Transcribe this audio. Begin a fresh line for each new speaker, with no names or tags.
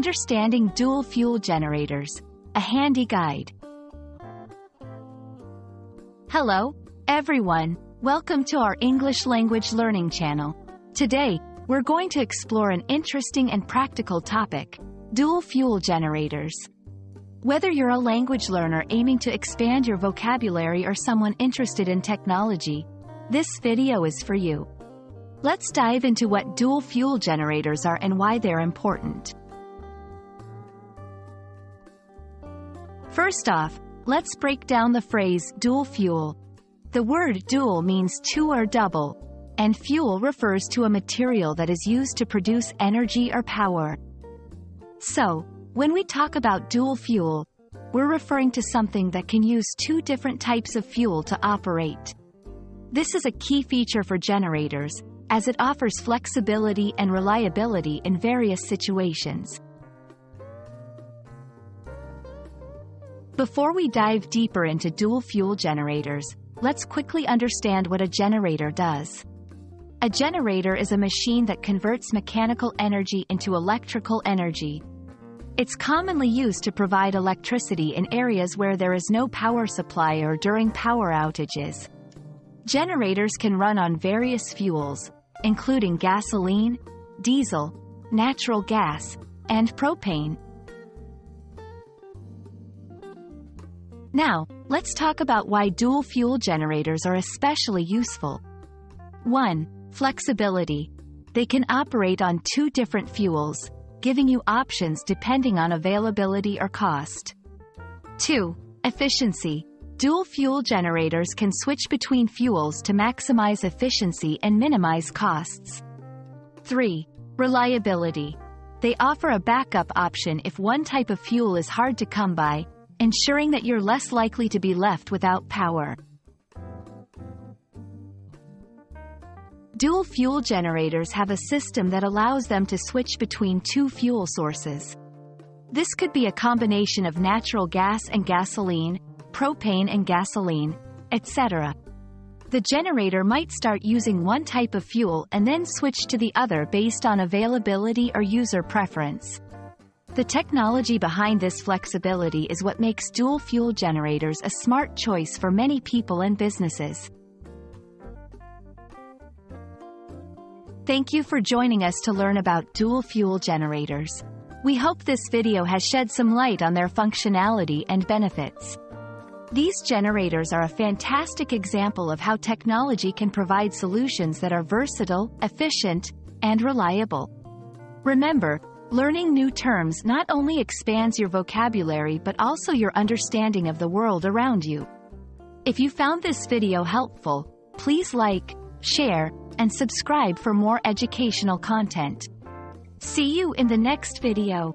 Understanding Dual Fuel Generators, a handy guide. Hello, everyone. Welcome to our English language learning channel. Today, we're going to explore an interesting and practical topic: dual fuel generators. Whether you're a language learner aiming to expand your vocabulary or someone interested in technology, this video is for you. Let's dive into what dual fuel generators are and why they're important. First off, let's break down the phrase dual fuel. The word dual means two or double, and fuel refers to a material that is used to produce energy or power. So, when we talk about dual fuel, we're referring to something that can use two different types of fuel to operate. This is a key feature for generators, as it offers flexibility and reliability in various situations. Before we dive deeper into dual fuel generators, let's quickly understand what a generator does. A generator is a machine that converts mechanical energy into electrical energy. It's commonly used to provide electricity in areas where there is no power supply or during power outages. Generators can run on various fuels, including gasoline, diesel, natural gas, and propane. Now, let's talk about why dual fuel generators are especially useful. 1. Flexibility. They can operate on two different fuels, giving you options depending on availability or cost. 2. Efficiency. Dual fuel generators can switch between fuels to maximize efficiency and minimize costs. 3. Reliability. They offer a backup option if one type of fuel is hard to come by, ensuring that you're less likely to be left without power. Dual fuel generators have a system that allows them to switch between two fuel sources. This could be a combination of natural gas and gasoline, propane and gasoline, etc. The generator might start using one type of fuel and then switch to the other based on availability or user preference. The technology behind this flexibility is what makes dual fuel generators a smart choice for many people and businesses. Thank you for joining us to learn about dual fuel generators. We hope this video has shed some light on their functionality and benefits. These generators are a fantastic example of how technology can provide solutions that are versatile, efficient, and reliable. Remember, learning new terms not only expands your vocabulary but also your understanding of the world around you. If you found this video helpful, please like, share, and subscribe for more educational content. See you in the next video.